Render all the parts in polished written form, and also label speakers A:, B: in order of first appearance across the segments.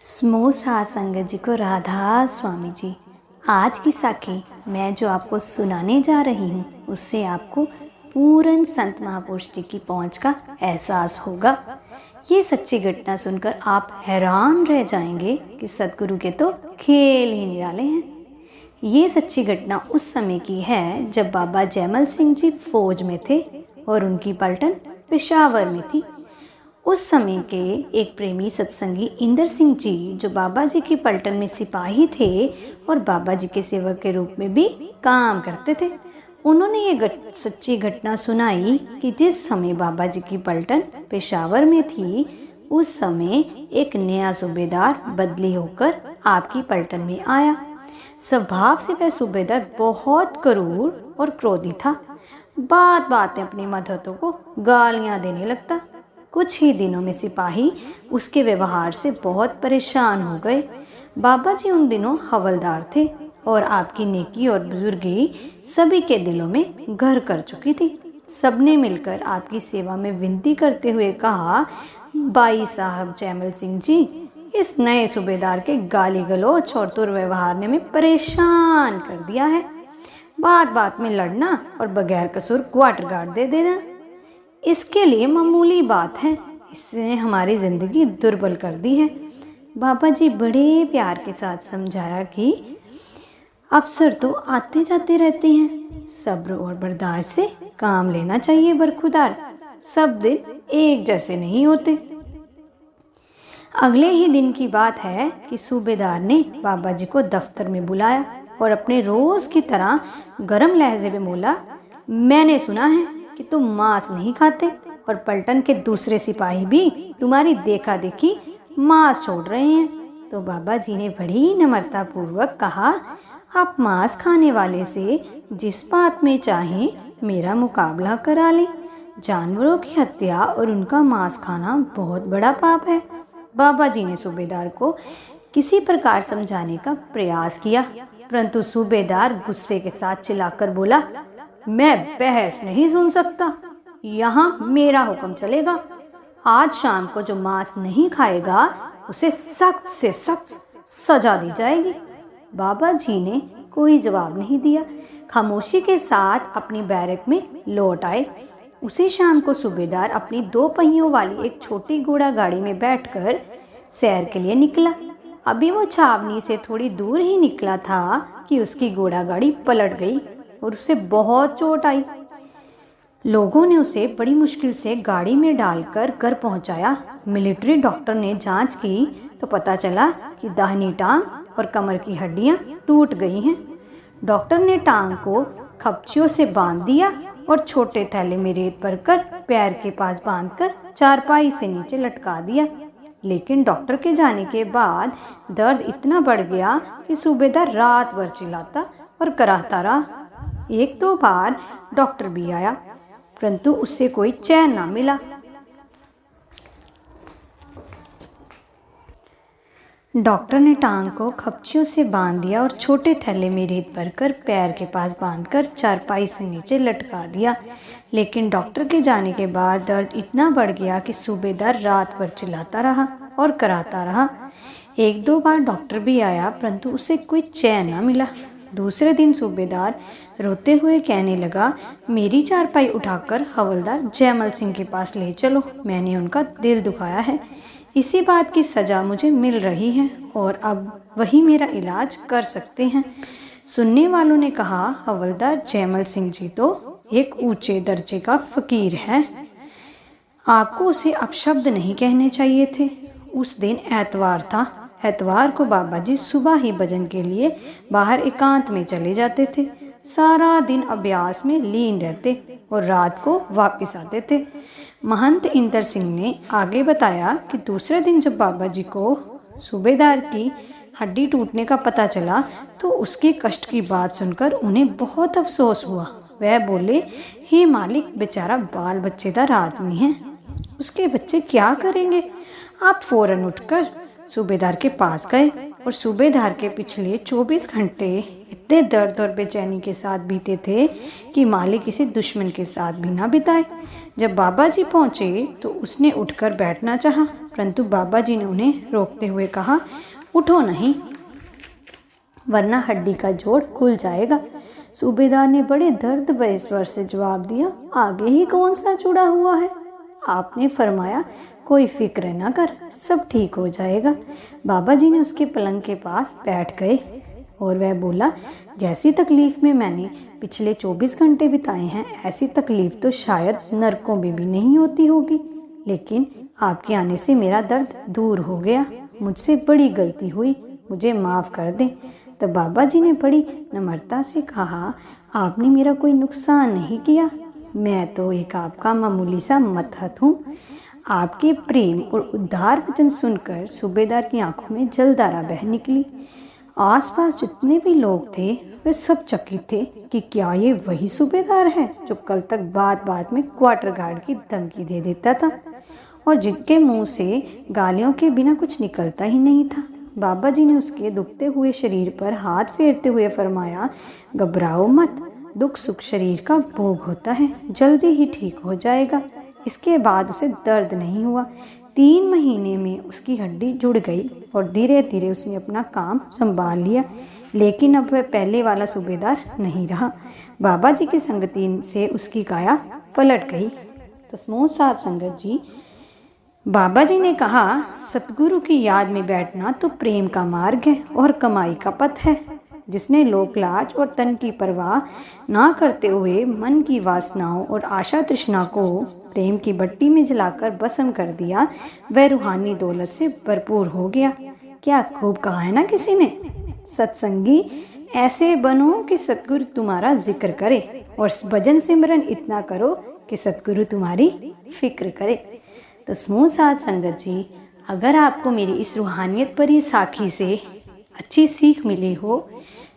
A: समोसा संगत जी को राधा स्वामी जी। आज की साखी मैं जो आपको सुनाने जा रही हूँ उससे आपको पूर्ण संत महापुरुष जी की पहुँच का एहसास होगा। ये सच्ची घटना सुनकर आप हैरान रह जाएंगे कि सदगुरु के तो खेल ही निराले हैं। ये सच्ची घटना उस समय की है जब बाबा जैमल सिंह जी फौज में थे और उनकी पलटन पेशावर में थी। उस समय के एक प्रेमी सत्संगी इंदर सिंह जी जो बाबा जी की पलटन में सिपाही थे और बाबा जी के सेवक के रूप में भी काम करते थे, उन्होंने ये सच्ची घटना सुनाई कि जिस समय बाबा जी की पलटन पेशावर में थी उस समय एक नया सूबेदार बदली होकर आपकी पलटन में आया। स्वभाव से वह सूबेदार बहुत क्रूर और क्रोधी था। बात बात में अपने मदहतों को गालियां देने लगता। कुछ ही दिनों में सिपाही उसके व्यवहार से बहुत परेशान हो गए। बाबा जी उन दिनों हवलदार थे और आपकी नेकी और बुजुर्गी सभी के दिलों में घर कर चुकी थी। सबने मिलकर आपकी सेवा में विनती करते हुए कहा, भाई साहब जैमल सिंह जी, इस नए सूबेदार के गाली गलौज और दुर्व्यवहार ने हमें परेशान कर दिया है। बात बात में लड़ना और बगैर कसूर क्वार्टर गार्ड दे देना इसके लिए मामूली बात है, इसने हमारी जिंदगी दुर्बल कर दी है। बाबा जी बड़े प्यार के साथ समझाया कि अफसर तो आते जाते रहते हैं, सब्र और बर्दाश्त से काम लेना चाहिए बरखुदार, सब दिन एक जैसे नहीं होते। अगले ही दिन की बात है कि सूबेदार ने बाबा जी को दफ्तर में बुलाया और अपने रोज की तरह गर्म लहजे में बोला, मैंने सुना है कि तुम मांस नहीं खाते और पलटन के दूसरे सिपाही भी तुम्हारी देखा देखी मांस छोड़ रहे हैं। तो बाबा जी ने बड़ी नम्रता पूर्वक कहा, आप मांस खाने वाले से जिस बात में चाहें मेरा मुकाबला करा लें। जानवरों की हत्या और उनका मांस खाना बहुत बड़ा पाप है। बाबा जी ने सूबेदार को किसी प्रकार समझाने का प्रयास किया, परंतु सूबेदार गुस्से के साथ चिल्लाकर बोला, मैं बहस नहीं सुन सकता, यहाँ मेरा हुक्म चलेगा। आज शाम को जो मांस नहीं खाएगा उसे सख्त से सख्त सजा दी जाएगी। बाबा जी ने कोई जवाब नहीं दिया, खामोशी के साथ अपनी बैरक में लौट आए। उसी शाम को सूबेदार अपनी 2 पहियों वाली एक छोटी घोड़ा गाड़ी में बैठकर सैर के लिए निकला। अभी वो छावनी से थोड़ी दूर ही निकला था कि उसकी घोड़ा गाड़ी पलट गई और उसे बहुत चोट आई। लोगों ने उसे बड़ी मुश्किल से गाड़ी में डालकर घर पहुंचाया। मिलिट्री डॉक्टर ने जांच की तो पता चला कि दाहिनी टांग और कमर की हड्डियां टूट गई हैं। डॉक्टर ने टांग को खपचियों से बांध दिया और छोटे थैले में रेत भरकर पैर के पास बांधकर चारपाई से नीचे लटका दिया। लेकिन डॉक्टर के जाने के बाद दर्द इतना बढ़ गया कि सूबेदार रात भर चिल्लाता और कराहता रहा। 1-2 बार डॉक्टर भी आया, परंतु उससे कोई चैन ना मिला। डॉक्टर ने टांग को खपचियों से बांध दिया और छोटे थैले में रेत भरकर पैर के पास बांधकर चारपाई से नीचे लटका दिया। लेकिन डॉक्टर के जाने के बाद दर्द इतना बढ़ गया कि सूबेदार रात भर चिल्लाता रहा और कराता रहा। 1-2 बार डॉक्टर भी आया, परंतु उसे कोई चैन ना मिला। दूसरे दिन सूबेदार रोते हुए कहने लगा, मेरी चारपाई उठाकर हवलदार जैमल सिंह के पास ले चलो, मैंने उनका दिल दुखाया है। इसी बात की सज़ा मुझे मिल रही है और अब वही मेरा इलाज कर सकते हैं। सुनने वालों ने कहा, हवलदार जैमल सिंह जी तो एक ऊंचे दर्जे का फकीर है, आपको उसे अपशब्द नहीं कहने चाहिए थे। उस दिन एतवार था। एतवार को बाबा जी सुबह ही भजन के लिए बाहर एकांत में चले जाते थे। सारा दिन अभ्यास में लीन रहते और रात को वापस आते थे। महंत इंदर सिंह ने आगे बताया कि दूसरे दिन जब बाबा जी को सूबेदार की हड्डी टूटने का पता चला तो उसके कष्ट की बात सुनकर उन्हें बहुत अफसोस हुआ। वह बोले, हे मालिक, बेचारा बाल बच्चेदार आदमी है, उसके बच्चे क्या करेंगे। आप फौरन उठकर सूबेदार के पास गए और सूबेदार के पिछले 24 घंटे इतने दर्द और बेचैनी के साथ बीते थे कि मालिक इसे दुश्मन के साथ भी ना बिताए। जब बाबा जी पहुंचे तो उसने उठकर बैठना चाहा, परंतु बाबा जी ने उन्हें रोकते हुए कहा, उठो नहीं, वरना हड्डी का जोड़ खुल जाएगा। सूबेदार ने बड़े दर्द भरे स्वर से जवाब दिया, आगे ही कौन सा जुड़ा हुआ है? आपने फरमाया, कोई फिक्र न कर, सब ठीक हो जाएगा। बाबा जी ने उसके पलंग के पास बैठ गए और वह बोला, जैसी तकलीफ में मैंने पिछले 24 घंटे बिताए हैं, ऐसी तकलीफ तो शायद नरकों में भी नहीं होती होगी, लेकिन आपके आने से मेरा दर्द दूर हो गया। मुझसे बड़ी गलती हुई, मुझे माफ़ कर दें। तब बाबा जी ने बड़ी नम्रता से कहा, आपने मेरा कोई नुकसान नहीं किया, मैं तो एक आपका मामूली सा मतहत हूँ। आपके प्रेम और उद्धार वचन सुनकर सूबेदार की आंखों में जलधारा बह निकली। आसपास जितने भी लोग थे वे सब चकित थे कि क्या ये वही सूबेदार है जो कल तक बात बात में क्वार्टर गार्ड की धमकी दे देता था और जिनके मुंह से गालियों के बिना कुछ निकलता ही नहीं था। बाबा जी ने उसके दुखते हुए शरीर पर हाथ फेरते हुए फरमाया, घबराओ मत, दुख सुख शरीर का भोग होता है, जल्दी ही ठीक हो जाएगा। इसके बाद उसे दर्द नहीं हुआ। 3 महीने में उसकी हड्डी जुड़ गई और धीरे धीरे उसने अपना काम संभाल लिया, लेकिन अब वह पहले वाला सूबेदार नहीं रहा। बाबा जी की संगति से उसकी काया पलट गई। तो समूह साध संगत जी, बाबा जी ने कहा, सतगुरु की याद में बैठना तो प्रेम का मार्ग है और कमाई का पथ है। जिसने लोक लाज और तन की परवाह ना करते हुए मन की वासनाओं और आशा तृष्णा को प्रेम की भट्टी में जलाकर भस्म कर दिया, वह रूहानी दौलत से भरपूर हो गया। क्या खूब कहा है ना किसी ने, सत्संगी ऐसे बनो कि सतगुरु तुम्हारा जिक्र करे और भजन सिमरन इतना करो कि सतगुरु तुम्हारी फिक्र करे। तो समूह साध संगत जी, अगर आपको मेरी इस रूहानियत भरी साखी से अच्छी सीख मिली हो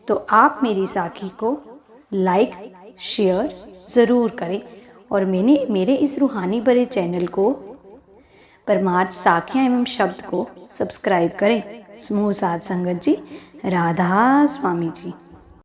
A: तो आप मेरी साखी को लाइक शेयर ज़रूर करें और मेरे इस रूहानी भरे चैनल को परमार्थ साखियाँ एवं शब्द को सब्सक्राइब करें। समूह साध संगत जी, राधा स्वामी जी।